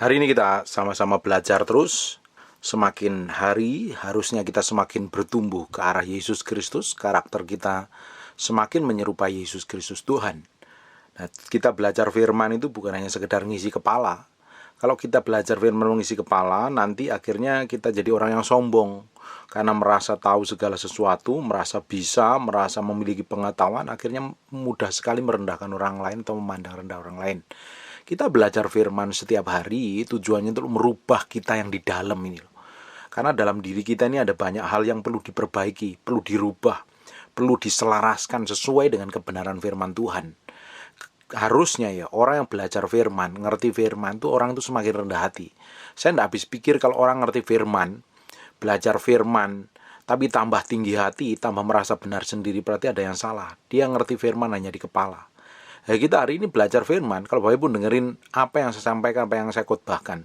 Hari ini kita sama-sama belajar terus. Semakin hari harusnya kita semakin bertumbuh ke arah Yesus Kristus. Karakter kita semakin menyerupai Yesus Kristus Tuhan. Nah, kita belajar firman itu bukan hanya sekedar ngisi kepala. Kalau kita belajar firman mengisi kepala, nanti akhirnya kita jadi orang yang sombong. Karena merasa tahu segala sesuatu, merasa bisa, merasa memiliki pengetahuan, akhirnya mudah sekali merendahkan orang lain atau memandang rendah orang lain. Kita belajar firman setiap hari tujuannya untuk merubah kita yang di dalam ini loh. Karena dalam diri kita ini ada banyak hal yang perlu diperbaiki, perlu dirubah, perlu diselaraskan sesuai dengan kebenaran firman Tuhan. Harusnya ya orang yang belajar firman, ngerti firman itu orang itu semakin rendah hati. Saya tidak habis pikir kalau orang ngerti firman, belajar firman, tapi tambah tinggi hati, tambah merasa benar sendiri, berarti ada yang salah. Dia ngerti firman hanya di kepala. Ya, kita hari ini belajar firman. Kalau Bapak Ibu dengerin apa yang saya sampaikan, apa yang saya khotbahkan,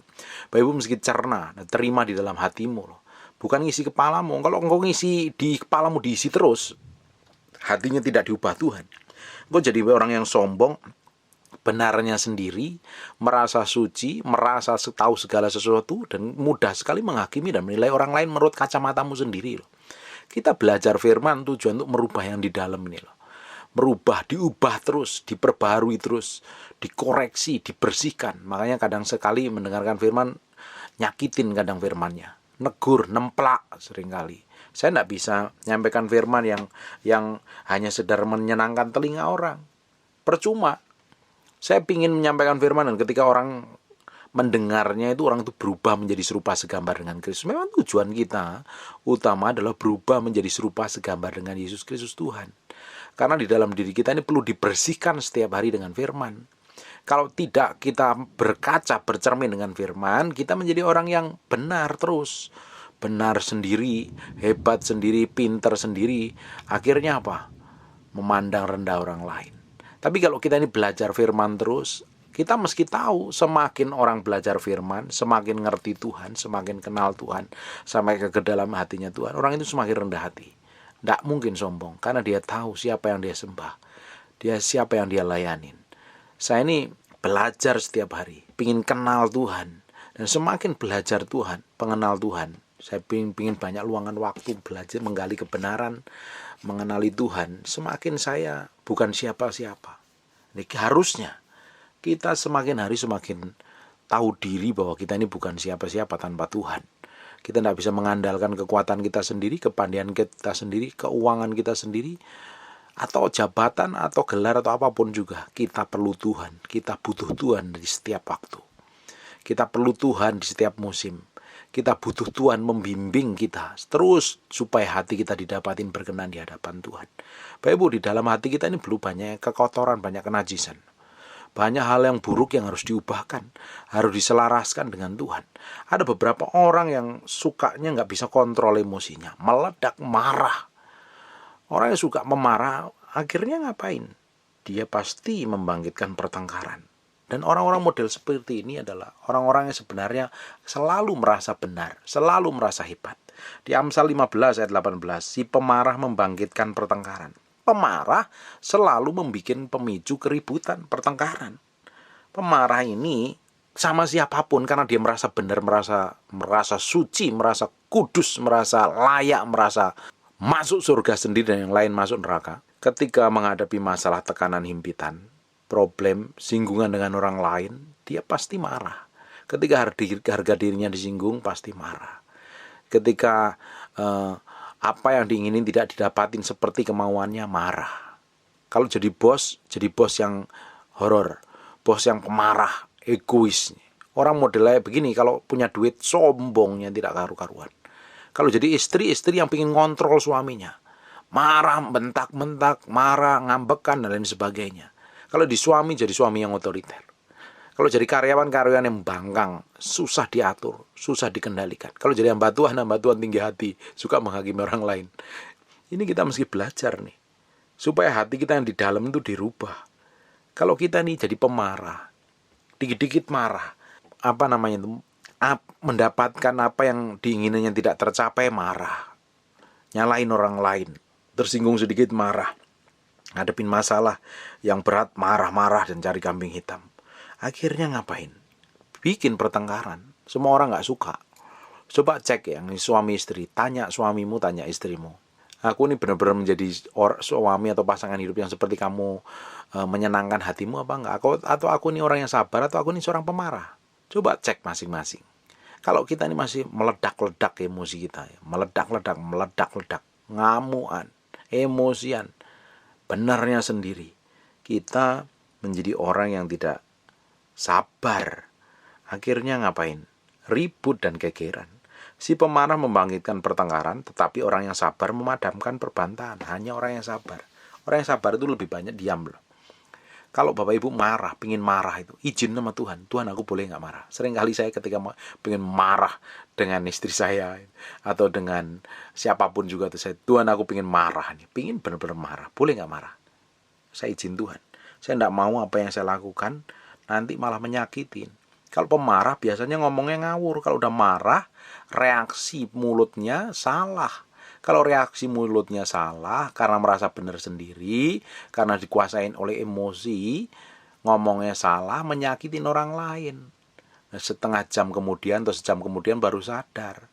Bapak Ibu mesti cerna dan terima di dalam hatimu loh. Bukan ngisi kepalamu. Kalau engkau ngisi di kepalamu diisi terus, hatinya tidak diubah Tuhan, engkau jadi orang yang sombong, benarnya sendiri, merasa suci, merasa tahu segala sesuatu, dan mudah sekali menghakimi dan menilai orang lain menurut kacamatamu sendiri loh. Kita belajar firman tujuan untuk merubah yang di dalam ini loh. Merubah, diubah terus, diperbaharui terus, dikoreksi, dibersihkan. Makanya kadang sekali mendengarkan firman, nyakitin kadang firmannya, negur, nemplak seringkali. Saya tidak bisa menyampaikan firman yang hanya sekedar menyenangkan telinga orang. Percuma. Saya ingin menyampaikan firman dan ketika orang mendengarnya itu orang itu berubah menjadi serupa segambar dengan Kristus. Memang tujuan kita utama adalah berubah menjadi serupa segambar dengan Yesus Kristus Tuhan. Karena di dalam diri kita ini perlu dibersihkan setiap hari dengan firman. Kalau tidak kita berkaca, bercermin dengan firman, kita menjadi orang yang benar terus. Benar sendiri, hebat sendiri, pinter sendiri. Akhirnya apa? Memandang rendah orang lain. Tapi kalau kita ini belajar firman terus, kita mesti tahu semakin orang belajar firman, semakin ngerti Tuhan, semakin kenal Tuhan, sampai ke dalam hatinya Tuhan, orang itu semakin rendah hati. Tidak mungkin sombong, karena dia tahu siapa yang dia sembah, dia siapa yang dia layanin. Saya ini belajar setiap hari, ingin kenal Tuhan, dan semakin belajar Tuhan, pengenal Tuhan, saya ingin banyak luangan waktu belajar, menggali kebenaran, mengenali Tuhan. Semakin saya bukan siapa-siapa. Ini harusnya kita semakin hari semakin tahu diri bahwa kita ini bukan siapa-siapa tanpa Tuhan. Kita tidak bisa mengandalkan kekuatan kita sendiri, kepandaian kita sendiri, keuangan kita sendiri, atau jabatan, atau gelar, atau apapun juga. Kita perlu Tuhan, kita butuh Tuhan di setiap waktu. Kita perlu Tuhan di setiap musim. Kita butuh Tuhan membimbing kita terus supaya hati kita didapatin berkenan di hadapan Tuhan. Bapak Ibu, di dalam hati kita ini belum banyak kekotoran, banyak kenajisan. Banyak hal yang buruk yang harus diubahkan, harus diselaraskan dengan Tuhan. Ada beberapa orang yang sukanya nggak bisa kontrol emosinya, meledak, marah. Orang yang suka memarah, akhirnya ngapain? Dia pasti membangkitkan pertengkaran. Dan orang-orang model seperti ini adalah orang-orang yang sebenarnya selalu merasa benar, selalu merasa hebat. Di Amsal 15 ayat 18, si pemarah membangkitkan pertengkaran. Pemarah selalu membuat pemicu keributan, pertengkaran. Pemarah ini sama siapapun karena dia merasa benar, merasa suci, merasa kudus, merasa layak, merasa masuk surga sendiri dan yang lain masuk neraka. Ketika menghadapi masalah tekanan himpitan, problem, singgungan dengan orang lain, dia pasti marah. Ketika harga dirinya disinggung, pasti marah. Ketika apa yang diinginin tidak didapatin seperti kemauannya, marah. Kalau jadi bos yang horor, bos yang pemarah, egois. Orang modelnya begini, kalau punya duit sombongnya tidak karu-karuan. Kalau jadi istri yang ingin ngontrol suaminya, marah, bentak-bentak, marah, ngambekan dan lain sebagainya. Kalau di suami, jadi suami yang otoriter. Kalau jadi karyawan yang bangkang, susah diatur, susah dikendalikan. Kalau jadi hamba Tuhan tinggi hati, suka menghakimi orang lain. Ini kita mesti belajar nih, supaya hati kita yang di dalam itu dirubah. Kalau kita nih jadi pemarah, dikit-dikit marah, mendapatkan apa yang diinginnya tidak tercapai, marah, nyalain orang lain, tersinggung sedikit marah, ngadepin masalah yang berat marah-marah dan cari kambing hitam. Akhirnya ngapain? bikin pertengkaran. Semua orang nggak suka. Coba cek ya, ini suami istri, tanya suamimu, tanya istrimu. Aku ini benar-benar menjadi suami atau pasangan hidup yang seperti kamu menyenangkan hatimu apa enggak? Atau aku ini orang yang sabar, atau aku ini seorang pemarah? Coba cek masing-masing. Kalau kita ini masih meledak-ledak emosi kita, ya, meledak-ledak, ngamuan, emosian, benarnya sendiri, kita menjadi orang yang tidak sabar. Akhirnya ngapain? Ribut dan gegeran. Si pemarah membangkitkan pertengkaran, tetapi orang yang sabar memadamkan perbantahan. Hanya orang yang sabar. Orang yang sabar itu lebih banyak diam loh. Kalau Bapak Ibu marah, pingin marah itu, izin sama Tuhan. Tuhan, aku boleh nggak marah? Seringkali saya ketika pingin marah dengan istri saya atau dengan siapapun juga tuh, Tuhan, aku pingin marah nih, pingin benar-benar marah. Boleh nggak marah? Saya izin Tuhan. Saya nggak mau apa yang saya lakukan nanti malah menyakitin. Kalau pemarah biasanya ngomongnya ngawur. Kalau udah marah, reaksi mulutnya salah. Kalau reaksi mulutnya salah karena merasa benar sendiri, karena dikuasain oleh emosi, ngomongnya salah, menyakitin orang lain. Nah, setengah jam kemudian atau sejam kemudian baru sadar.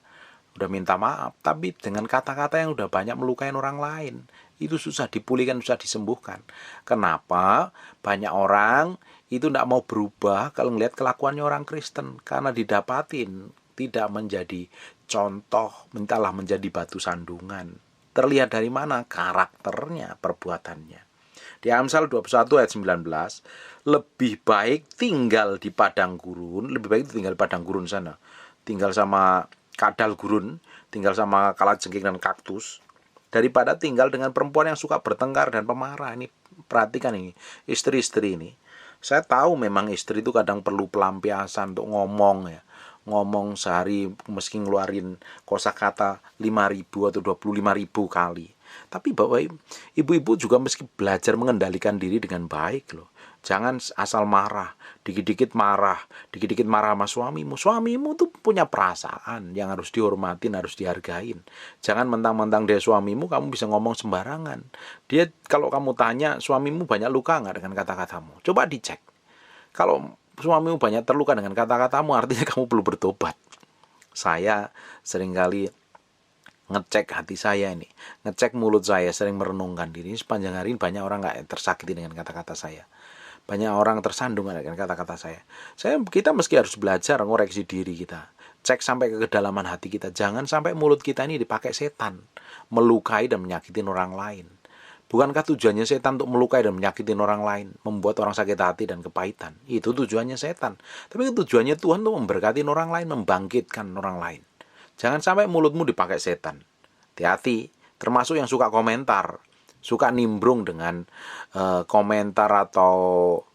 Udah minta maaf, tapi dengan kata-kata yang udah banyak melukai orang lain. Itu susah dipulihkan, susah disembuhkan. Kenapa? Banyak orang itu tidak mau berubah kalau ngelihat kelakuannya orang Kristen. Karena didapatin tidak menjadi contoh, entahlah menjadi batu sandungan. Terlihat dari mana? Karakternya, perbuatannya. Di Amsal 21 ayat 19, lebih baik tinggal di padang gurun, lebih baik tinggal di padang gurun sana. Tinggal sama kadal gurun, tinggal sama kalajengking dan kaktus, daripada tinggal dengan perempuan yang suka bertengkar dan pemarah. Ini perhatikan ini, istri-istri ini. Saya tahu memang istri itu kadang perlu pelampiasan untuk ngomong ya. Ngomong sehari meski ngeluarin kosakata 5.000 atau 25.000 kali. Tapi Bapak Ibu juga meski belajar mengendalikan diri dengan baik loh. Jangan asal marah, dikit-dikit marah sama suamimu. Suamimu tuh punya perasaan yang harus dihormatin, harus dihargain. Jangan mentang-mentang dia suamimu, kamu bisa ngomong sembarangan. Dia, kalau kamu tanya, suamimu banyak luka nggak dengan kata-katamu? Coba dicek. Kalau suamimu banyak terluka dengan kata-katamu, artinya kamu perlu bertobat. Saya seringkali ngecek hati saya ini, ngecek mulut saya, sering merenungkan diri. Sepanjang hari ini banyak orang nggak tersakiti dengan kata-kata saya. Banyak orang tersandung dengan kata-kata saya. Kita meski harus belajar ngoreksi diri kita. Cek sampai ke kedalaman hati kita. Jangan sampai mulut kita ini dipakai setan, melukai dan menyakitin orang lain. Bukankah tujuannya setan untuk melukai dan menyakitin orang lain, membuat orang sakit hati dan kepahitan? Itu tujuannya setan. Tapi tujuannya Tuhan untuk memberkati orang lain, membangkitkan orang lain. Jangan sampai mulutmu dipakai setan. Hati-hati, termasuk yang suka komentar, suka nimbrung dengan komentar atau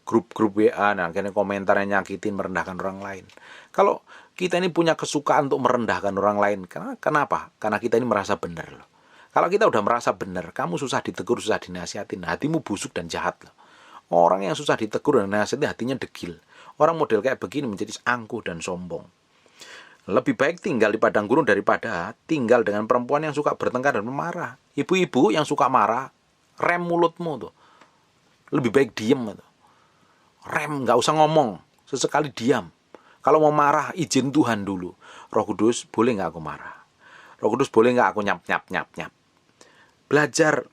grup-grup WA, nah akhirnya komentar yang nyakitin, merendahkan orang lain. Kalau kita ini punya kesukaan untuk merendahkan orang lain, kenapa? Karena kita ini merasa benar loh. Kalau kita udah merasa benar, kamu susah ditegur, susah dinasihatin, hatimu busuk dan jahat loh. Orang yang susah ditegur dan dinasihatin hatinya degil. Orang model kayak begini menjadi angkuh dan sombong. Lebih baik tinggal di padang gurun daripada tinggal dengan perempuan yang suka bertengkar dan memarah. Ibu-ibu yang suka marah, rem mulutmu tuh. Lebih baik diam tuh. Rem, nggak usah ngomong, sesekali diam. Kalau mau marah, izin Tuhan dulu. Roh Kudus, boleh nggak aku marah? Roh Kudus, boleh nggak aku nyap. Belajar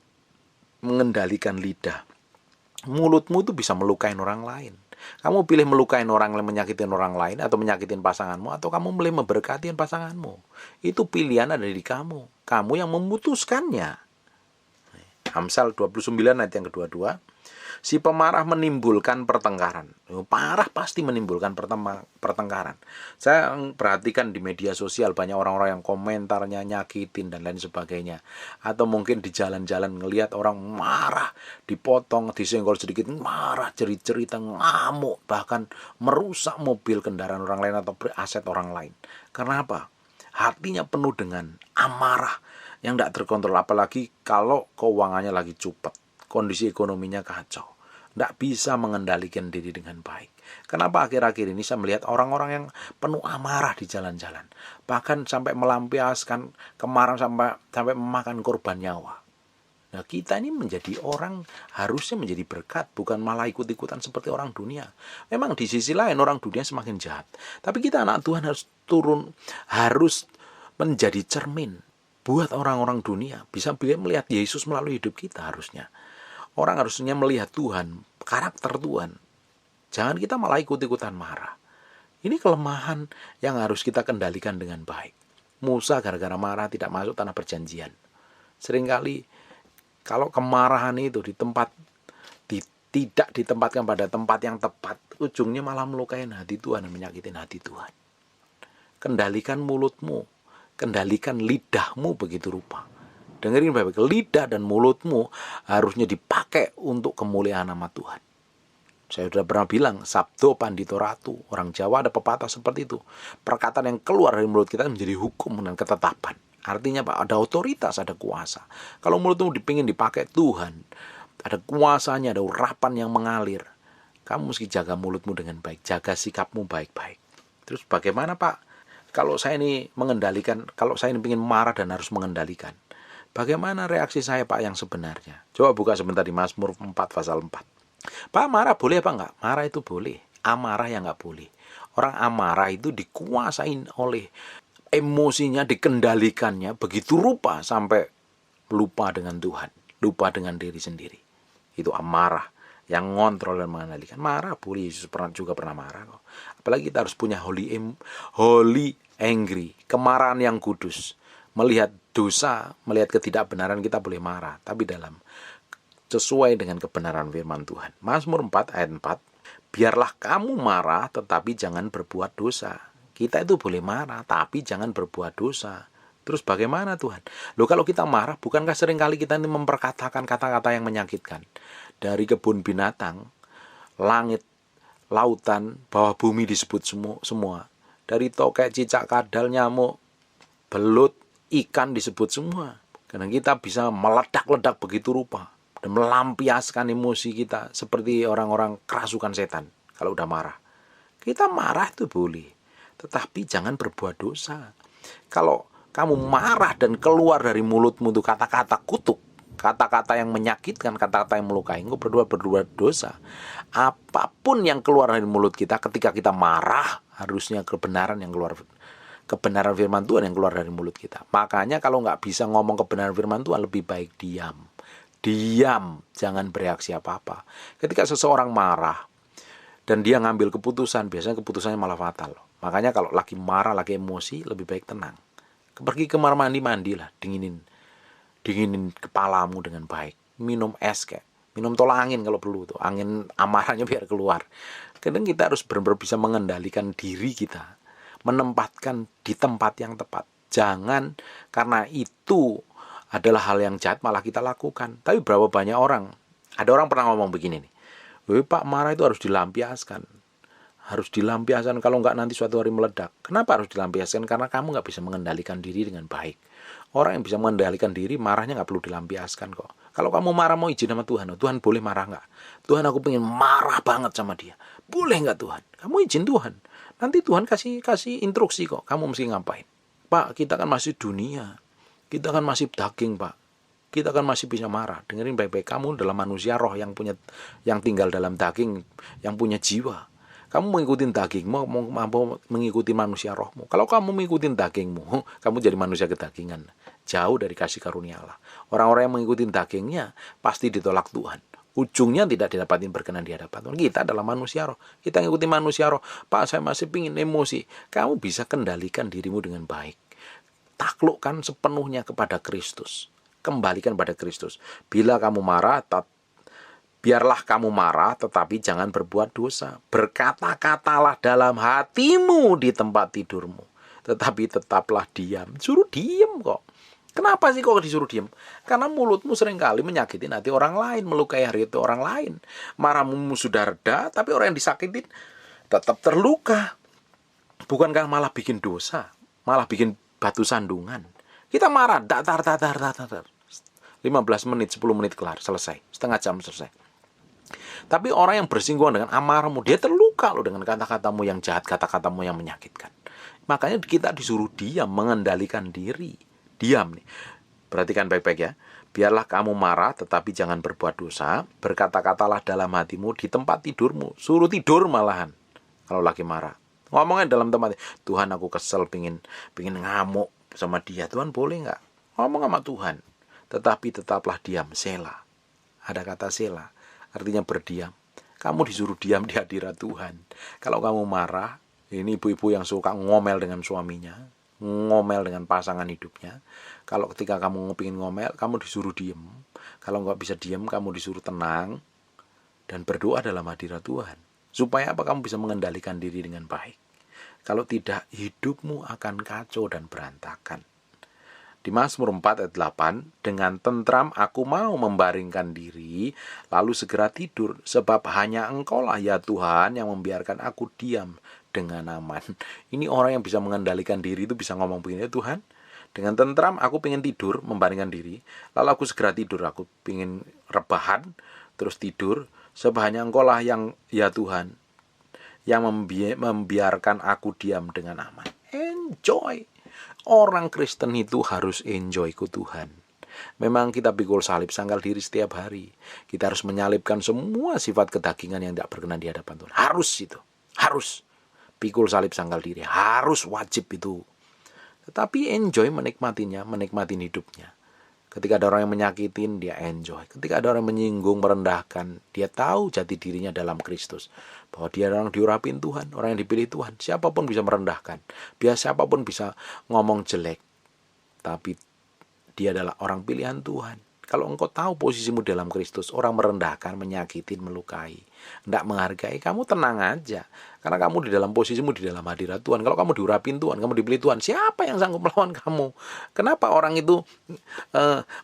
mengendalikan lidah. Mulutmu itu bisa melukai orang lain. Kamu pilih melukai orang lain, menyakitin orang lain, atau menyakitin pasanganmu, atau kamu pilih memberkati pasanganmu. Itu pilihan ada di kamu. Kamu yang memutuskannya. Amsal 29 ayat yang kedua-dua. Si pemarah menimbulkan pertengkaran. Parah pasti menimbulkan pertengkaran. Saya perhatikan di media sosial banyak orang-orang yang komentarnya nyakitin dan lain sebagainya. Atau mungkin di jalan-jalan ngelihat orang marah, dipotong, disenggol sedikit, marah, cerita ngamuk, bahkan merusak mobil kendaraan orang lain atau aset orang lain. Karena apa? Hatinya penuh dengan amarah yang tidak terkontrol. Apalagi kalau keuangannya lagi cupet, kondisi ekonominya kacau, tidak bisa mengendalikan diri dengan baik. Kenapa akhir-akhir ini saya melihat orang-orang yang penuh amarah di jalan-jalan, bahkan sampai melampiaskan kemarahan sampai memakan korban nyawa. Nah, kita ini menjadi orang harusnya menjadi berkat, bukan malah ikut-ikutan seperti orang dunia. Memang di sisi lain orang dunia semakin jahat. Tapi kita anak Tuhan harus menjadi cermin buat orang-orang dunia. Bisa melihat Yesus melalui hidup kita harusnya. Orang harusnya melihat Tuhan, karakter Tuhan. Jangan kita malah ikut-ikutan marah. Ini kelemahan yang harus kita kendalikan dengan baik. Musa gara-gara marah tidak masuk tanah perjanjian. Seringkali kalau kemarahan itu tidak ditempatkan pada tempat yang tepat, ujungnya malah melukai hati Tuhan dan menyakitin hati Tuhan. Kendalikan mulutmu, kendalikan lidahmu begitu rupa. Dengerin baik-baik, lidah dan mulutmu harusnya dipakai untuk kemuliaan nama Tuhan. Saya sudah pernah bilang, sabdo pandito ratu. Orang Jawa ada pepatah seperti itu. Perkataan yang keluar dari mulut kita menjadi hukum dan ketetapan. Artinya Pak, ada otoritas, ada kuasa. Kalau mulutmu dipingin dipakai Tuhan, ada kuasanya, ada urapan yang mengalir. Kamu mesti jaga mulutmu dengan baik, jaga sikapmu baik-baik. Terus bagaimana Pak? Kalau saya ini mengendalikan, kalau saya ini ingin marah dan harus mengendalikan, bagaimana reaksi saya Pak yang sebenarnya? Coba buka sebentar di Mazmur 4 pasal 4. Pak, marah boleh apa enggak? Marah itu boleh, amarah yang enggak boleh. Orang amarah itu dikuasain oleh emosinya, dikendalikannya begitu rupa sampai lupa dengan Tuhan, lupa dengan diri sendiri. Itu amarah yang ngontrol dan mengendalikan. Marah boleh, Yesus juga pernah marah kok. Apalagi kita harus punya holy angry, kemarahan yang kudus. Melihat dosa, melihat ketidakbenaran kita boleh marah, tapi sesuai dengan kebenaran firman Tuhan. Mazmur 4 ayat 4, biarlah kamu marah tetapi jangan berbuat dosa. Kita itu boleh marah tapi jangan berbuat dosa. Terus bagaimana Tuhan? Loh, kalau kita marah, bukankah seringkali kita ini memperkatakan kata-kata yang menyakitkan? Dari kebun binatang, langit, lautan, bawah bumi disebut semua. Dari tokek, cicak, kadal, nyamuk, belut, ikan disebut semua. Karena kita bisa meledak-ledak begitu rupa dan melampiaskan emosi kita seperti orang-orang kerasukan setan kalau udah marah. Kita marah itu boleh, tetapi jangan berbuat dosa. Kalau kamu marah dan keluar dari mulutmu itu kata-kata kutuk, kata-kata yang menyakitkan, kata-kata yang melukai, engkau berbuat dosa. Apapun yang keluar dari mulut kita ketika kita marah, harusnya kebenaran yang keluar, kebenaran firman Tuhan yang keluar dari mulut kita. Makanya kalau nggak bisa ngomong kebenaran firman Tuhan, lebih baik diam. Diam, jangan bereaksi apa-apa. Ketika seseorang marah dan dia ngambil keputusan, biasanya keputusannya malah fatal. Makanya kalau lagi marah, lagi emosi, lebih baik tenang. Pergi ke kamar mandi lah, dinginin kepalamu dengan baik. Minum es kayak, minum tolak angin kalau perlu tuh, angin amarahnya biar keluar. Kadang kita harus benar-benar bisa mengendalikan diri kita, menempatkan di tempat yang tepat. Jangan karena itu adalah hal yang jahat malah kita lakukan. Tapi berapa banyak orang, ada orang pernah ngomong begini nih, Pak, marah itu harus dilampiaskan. Harus dilampiaskan, kalau enggak nanti suatu hari meledak. Kenapa harus dilampiaskan? Karena kamu enggak bisa mengendalikan diri dengan baik. Orang yang bisa mengendalikan diri, marahnya enggak perlu dilampiaskan kok. Kalau kamu marah mau izin sama Tuhan, Tuhan boleh marah enggak? Tuhan, aku pengen marah banget sama dia. Boleh enggak Tuhan? Kamu izin Tuhan. Nanti Tuhan kasih instruksi kok, kamu mesti ngapain. Pak, kita kan masih dunia. Kita kan masih daging Pak. Kita kan masih bisa marah. Dengerin baik-baik, kamu adalah manusia roh yang tinggal dalam daging, yang punya jiwa. Kamu mengikuti dagingmu, mau mengikuti manusia rohmu. Kalau kamu mengikuti dagingmu, kamu jadi manusia kedagingan. Jauh dari kasih karunia Allah. Orang-orang yang mengikuti dagingnya pasti ditolak Tuhan. Ujungnya tidak didapatin berkenan di hadapan Tuhan. Kita adalah manusia roh. Kita mengikuti manusia roh. Pak, saya masih pingin emosi. Kamu bisa kendalikan dirimu dengan baik. Taklukkan sepenuhnya kepada Kristus. Kembalikan pada Kristus. Bila kamu marah, biarlah kamu marah, tetapi jangan berbuat dosa. Berkata-katalah dalam hatimu di tempat tidurmu. Tetapi tetaplah diam. Suruh diam kok. Kenapa sih kok disuruh diam? Karena mulutmu seringkali menyakitin hati orang lain, melukai hati orang lain. Marahmu sudah reda, tapi orang yang disakitin tetap terluka. Bukankah malah bikin dosa? Malah bikin batu sandungan. Kita marah, datar. 15 menit, 10 menit kelar, selesai. Setengah jam selesai. Tapi orang yang bersinggungan dengan amarahmu, dia terluka loh dengan kata-katamu yang jahat, kata-katamu yang menyakitkan. Makanya kita disuruh diam, mengendalikan diri. Diam nih. Perhatikan baik-baik ya. Biarlah kamu marah, tetapi jangan berbuat dosa. Berkata-katalah dalam hatimu di tempat tidurmu. Suruh tidur malahan kalau lagi marah. Ngomongnya dalam tempat, Tuhan aku kesel, pingin ngamuk sama dia. Tuhan boleh nggak? Ngomong sama Tuhan. Tetapi tetaplah diam, sela. Ada kata sela, artinya berdiam. Kamu disuruh diam di hadirat Tuhan. Kalau kamu marah, ini ibu-ibu yang suka ngomel dengan suaminya, ngomel dengan pasangan hidupnya. Kalau ketika kamu pengen ngomel, kamu disuruh diem. Kalau nggak bisa diem, kamu disuruh tenang dan berdoa dalam hadirat Tuhan. Supaya apa? Kamu bisa mengendalikan diri dengan baik. Kalau tidak, hidupmu akan kacau dan berantakan. Di Mazmur 4 ayat 8, dengan tentram aku mau membaringkan diri, lalu segera tidur, sebab hanya Engkaulah ya Tuhan yang membiarkan aku diam dengan aman. Ini orang yang bisa mengendalikan diri itu bisa ngomong begini, Tuhan, dengan tentram aku pengen tidur, membaringkan diri, lalu aku segera tidur, aku pengen rebahan, terus tidur, sebab hanya Engkaulah yang ya Tuhan yang membiarkan aku diam dengan aman. Enjoy. Orang Kristen itu harus enjoy ku Tuhan. Memang kita pikul salib sangkal diri setiap hari. Kita harus menyalibkan semua sifat kedagingan yang tidak berkenan di hadapan Tuhan. Harus itu. Harus. Pikul salib sangkal diri. Harus, wajib itu. Tetapi enjoy menikmatinya, menikmatin hidupnya. Ketika ada orang yang menyakitin, dia enjoy. Ketika ada orang yang menyinggung, merendahkan, dia tahu jati dirinya dalam Kristus. Bahwa dia orang diurapin Tuhan, orang yang dipilih Tuhan. Siapapun bisa merendahkan. Siapapun bisa ngomong jelek. Tapi dia adalah orang pilihan Tuhan. Kalau engkau tahu posisimu dalam Kristus, orang merendahkan, menyakitin, melukai, tidak menghargai, kamu tenang aja. Karena kamu di dalam posisimu, di dalam hadirat Tuhan. Kalau kamu diurapin Tuhan, kamu dipilih Tuhan, siapa yang sanggup melawan kamu? Kenapa orang itu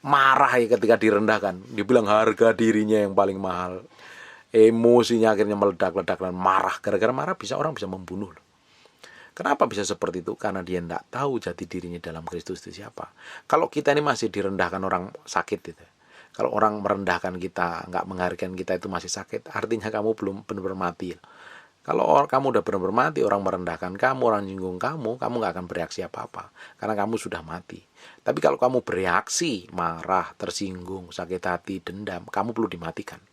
marah ya ketika direndahkan? Dibilang harga dirinya yang paling mahal. Emosinya akhirnya meledak-ledak dan marah. Gara-gara marah orang bisa membunuh. Kenapa bisa seperti itu? Karena dia tidak tahu jati dirinya dalam Kristus itu siapa. Kalau kita ini masih direndahkan orang sakit itu. Kalau orang merendahkan kita, nggak menghargai kita itu masih sakit, artinya kamu belum benar-benar mati. Kalau kamu udah benar-benar mati, orang merendahkan kamu, orang nyinggung kamu nggak akan bereaksi apa-apa. Karena kamu sudah mati. Tapi kalau kamu bereaksi, marah, tersinggung, sakit hati, dendam, kamu perlu dimatikan.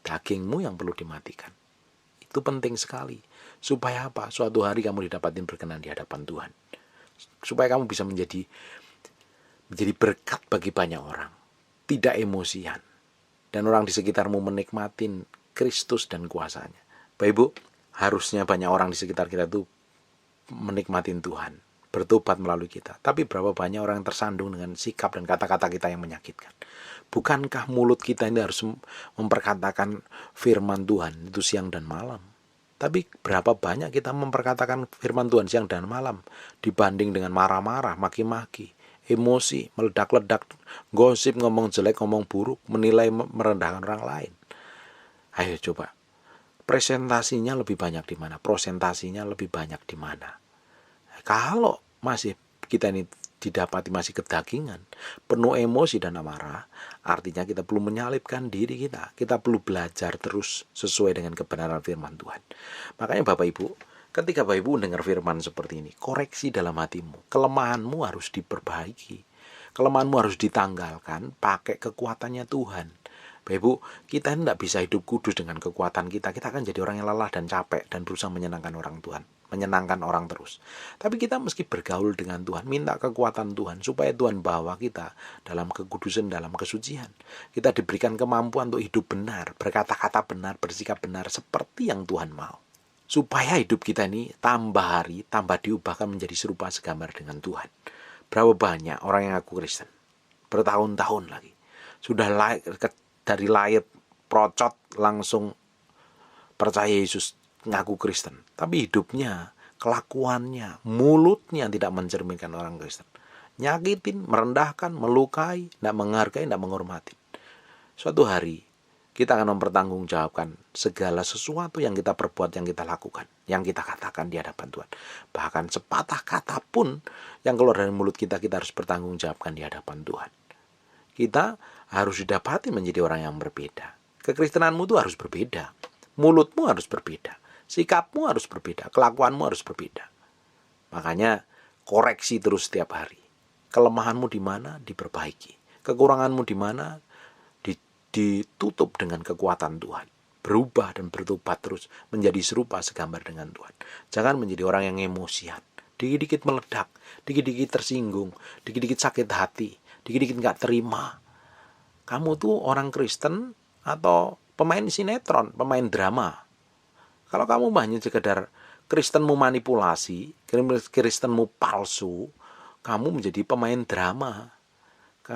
Dagingmu yang perlu dimatikan. Itu penting sekali. Supaya apa? Suatu hari kamu didapatin berkenan di hadapan Tuhan. Supaya kamu bisa menjadi berkat bagi banyak orang. Tidak emosian. Dan orang di sekitarmu menikmatin Kristus dan kuasanya. Bapak Ibu, harusnya banyak orang di sekitar kita itu menikmatin Tuhan. Bertobat melalui kita. Tapi berapa banyak orang yang tersandung dengan sikap dan kata-kata kita yang menyakitkan. Bukankah mulut kita ini harus memperkatakan firman Tuhan itu siang dan malam? Tapi berapa banyak kita memperkatakan firman Tuhan siang dan malam dibanding dengan marah-marah, maki-maki, emosi, meledak-ledak, gosip, ngomong jelek, ngomong buruk, menilai, merendahkan orang lain. Ayo coba, presentasinya lebih banyak di mana? Prosentasinya lebih banyak di mana? Kalau masih kita ini didapati masih kedagingan, penuh emosi dan amarah, artinya kita perlu menyalibkan diri kita. Kita perlu belajar terus sesuai dengan kebenaran firman Tuhan. Makanya Bapak Ibu, ketika Bapak Ibu dengar firman seperti ini, koreksi dalam hatimu. Kelemahanmu harus diperbaiki. Kelemahanmu harus ditanggalkan pakai kekuatannya Tuhan. Bapak Ibu, kita tidak bisa hidup kudus dengan kekuatan kita. Kita akan jadi orang yang lelah dan capek dan berusaha menyenangkan orang Tuhan. Menyenangkan orang terus. Tapi kita mesti bergaul dengan Tuhan, minta kekuatan Tuhan supaya Tuhan bawa kita dalam kekudusan, dalam kesucian. Kita diberikan kemampuan untuk hidup benar, berkata-kata benar, bersikap benar seperti yang Tuhan mau. Supaya hidup kita ini tambah hari, tambah diubahkan menjadi serupa segambar dengan Tuhan. Berapa banyak orang yang ngaku Kristen? Bertahun-tahun lagi. Sudah dari lahir procot langsung percaya Yesus, ngaku Kristen, tapi hidupnya, kelakuannya, mulutnya tidak mencerminkan orang Kristen. Nyakitin, merendahkan, melukai, tidak menghargai, tidak menghormati. Suatu hari kita akan mempertanggungjawabkan segala sesuatu yang kita perbuat, yang kita lakukan, yang kita katakan di hadapan Tuhan. Bahkan sepatah kata pun yang keluar dari mulut kita, kita harus bertanggungjawabkan di hadapan Tuhan. Kita harus didapati menjadi orang yang berbeda. Kekristenanmu itu harus berbeda. Mulutmu harus berbeda. Sikapmu harus berbeda, kelakuanmu harus berbeda. Makanya koreksi terus setiap hari. Kelemahanmu di mana? Diperbaiki. Kekuranganmu di mana? Ditutup dengan kekuatan Tuhan. Berubah dan bertobat terus menjadi serupa segambar dengan Tuhan. Jangan menjadi orang yang emosian. Dikit-dikit meledak, dikit-dikit tersinggung, dikit-dikit sakit hati, dikit-dikit gak terima. Kamu tuh orang Kristen atau pemain sinetron, pemain drama. Kalau kamu hanya sekedar Kristenmu manipulasi, Kristenmu palsu, kamu menjadi pemain drama.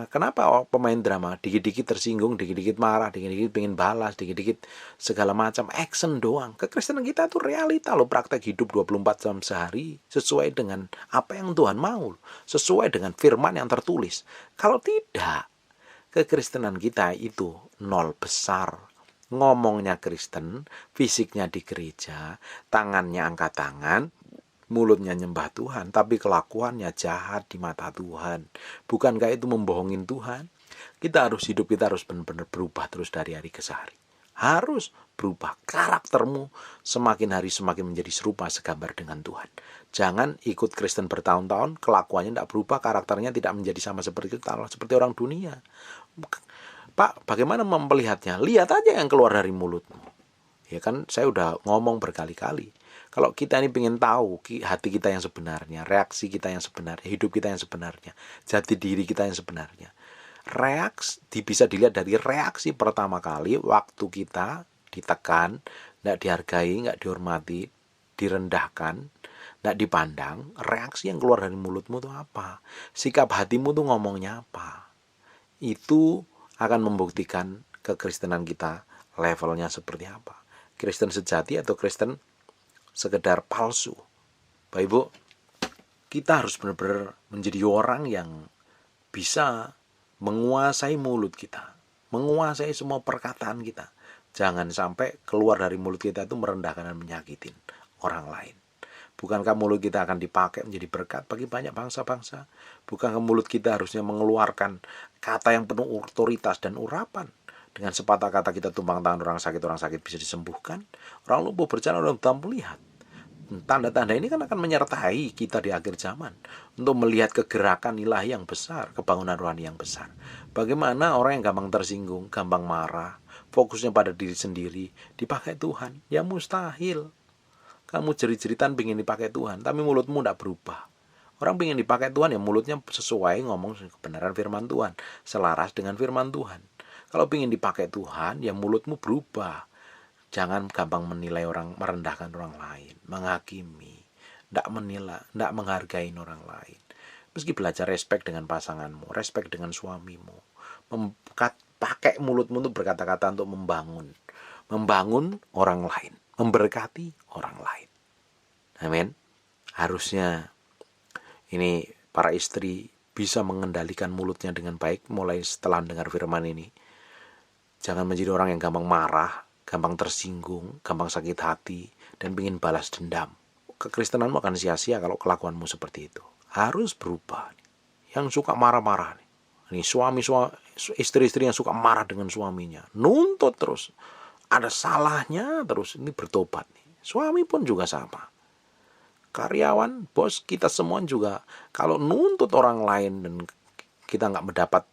Kenapa pemain drama? Dikit-dikit tersinggung, dikit-dikit marah, dikit-dikit pengen balas, dikit-dikit segala macam action doang. Kekristenan kita tuh realita loh, praktek hidup 24 jam sehari sesuai dengan apa yang Tuhan mau, sesuai dengan firman yang tertulis. Kalau tidak, kekristenan kita itu nol besar. Ngomongnya Kristen, fisiknya di gereja, tangannya angkat tangan, mulutnya nyembah Tuhan, tapi kelakuannya jahat di mata Tuhan. Bukankah itu membohongin Tuhan? Kita harus hidup, kita harus benar-benar berubah terus dari hari ke hari. Harus berubah. Karaktermu semakin hari semakin menjadi serupa segambar dengan Tuhan. Jangan ikut Kristen bertahun-tahun, kelakuannya tidak berubah, karakternya tidak menjadi sama seperti itu, seperti orang dunia. Pak, bagaimana melihatnya? Lihat aja yang keluar dari mulutmu. Ya kan, saya udah ngomong berkali-kali. Kalau kita ini pengen tahu hati kita yang sebenarnya, reaksi kita yang sebenarnya, hidup kita yang sebenarnya, jati diri kita yang sebenarnya, bisa dilihat dari reaksi pertama kali waktu kita ditekan, tidak dihargai, tidak dihormati, direndahkan, tidak dipandang. Reaksi yang keluar dari mulutmu itu apa? Sikap hatimu tuh ngomongnya apa? Itu akan membuktikan kekristenan kita levelnya seperti apa. Kristen sejati atau Kristen sekedar palsu. Bapak Ibu, kita harus benar-benar menjadi orang yang bisa menguasai mulut kita, menguasai semua perkataan kita. Jangan sampai keluar dari mulut kita itu merendahkan dan menyakitin orang lain. Bukankah mulut kita akan dipakai menjadi berkat bagi banyak bangsa-bangsa? Bukankah mulut kita harusnya mengeluarkan kata yang penuh otoritas dan urapan? Dengan sepatah kata kita tumpang tangan orang sakit bisa disembuhkan. Orang lumpuh berjalan, orang buta melihat. Tanda-tanda ini kan akan menyertai kita di akhir zaman untuk melihat kegerakan ilahi yang besar, kebangunan rohani yang besar. Bagaimana orang yang gampang tersinggung, gampang marah, fokusnya pada diri sendiri, dipakai Tuhan? Ya mustahil. Kamu jerit-jeritan pengen dipakai Tuhan, tapi mulutmu tidak berubah. Orang pengen dipakai Tuhan, ya mulutnya sesuai ngomong kebenaran firman Tuhan, selaras dengan firman Tuhan. Kalau pengen dipakai Tuhan, ya mulutmu berubah. Jangan gampang menilai orang, merendahkan orang lain, menghakimi, tidak menilai, tidak menghargai orang lain. Meski belajar respect dengan pasanganmu, respect dengan suamimu, pakai mulutmu untuk berkata-kata untuk membangun orang lain, memberkati orang lain. Amin. Harusnya ini para istri bisa mengendalikan mulutnya dengan baik mulai setelah mendengar firman ini. Jangan menjadi orang yang gampang marah, gampang tersinggung, gampang sakit hati, dan ingin balas dendam. Kekristenanmu akan sia-sia kalau kelakuanmu seperti itu. Harus berubah. Yang suka marah-marah nih. Ini istri-istri yang suka marah dengan suaminya, nuntut terus. Ada salahnya terus, ini bertobat nih. Suami pun juga sama. Karyawan, bos, kita semua juga kalau nuntut orang lain dan kita nggak mendapat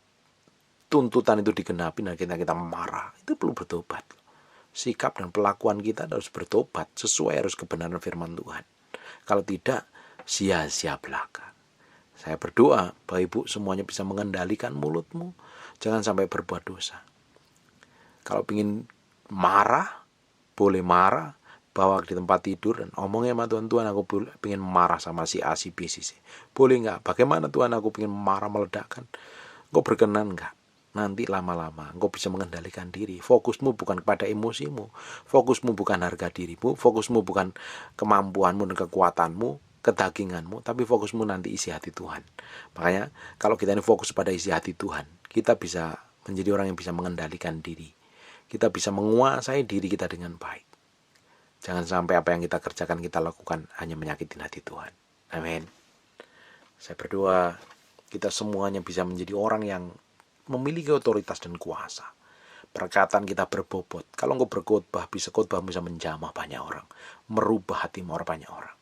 tuntutan itu digenapi dan kita marah, itu perlu bertobat. Sikap dan pelakuan kita harus bertobat sesuai harus kebenaran firman Tuhan. Kalau tidak, sia-sia belaka. Saya berdoa Bapak Ibu semuanya bisa mengendalikan mulutmu, jangan sampai berbuat dosa. Kalau ingin marah, boleh marah, bawa di tempat tidur dan omongnya sama Tuhan, aku pengen marah sama si A, si B, si C. Boleh nggak? Bagaimana Tuhan, aku pengen marah meledakkan? Engkau berkenan nggak? Nanti lama-lama engkau bisa mengendalikan diri. Fokusmu bukan kepada emosimu, fokusmu bukan harga dirimu, fokusmu bukan kemampuanmu dan kekuatanmu, kedaginganmu, tapi fokusmu nanti isi hati Tuhan. Makanya kalau kita ini fokus pada isi hati Tuhan, kita bisa menjadi orang yang bisa mengendalikan diri. Kita bisa menguasai diri kita dengan baik. Jangan sampai apa yang kita kerjakan, kita lakukan hanya menyakitin hati Tuhan. Amin. Saya berdoa kita semuanya bisa menjadi orang yang memiliki otoritas dan kuasa. Perkataan kita berbobot. Kalau engkau berkhotbah, bisa khotbah bisa menjamah banyak orang, merubah hati banyak orang.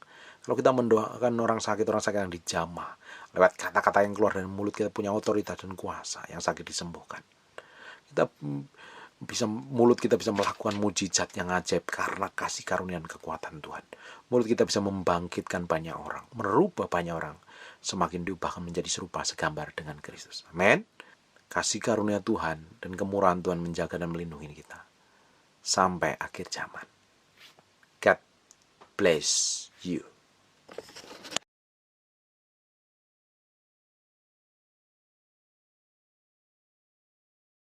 Kalau kita mendoakan orang sakit yang dijamah, lewat kata-kata yang keluar dari mulut kita punya otoritas dan kuasa, yang sakit disembuhkan. Mulut kita bisa melakukan mujizat yang ajaib karena kasih karunia dan kekuatan Tuhan. Mulut kita bisa membangkitkan banyak orang, merubah banyak orang, semakin diubahkan menjadi serupa segambar dengan Kristus. Amin. Kasih karunia Tuhan dan kemurahan Tuhan menjaga dan melindungi kita sampai akhir zaman. God bless you.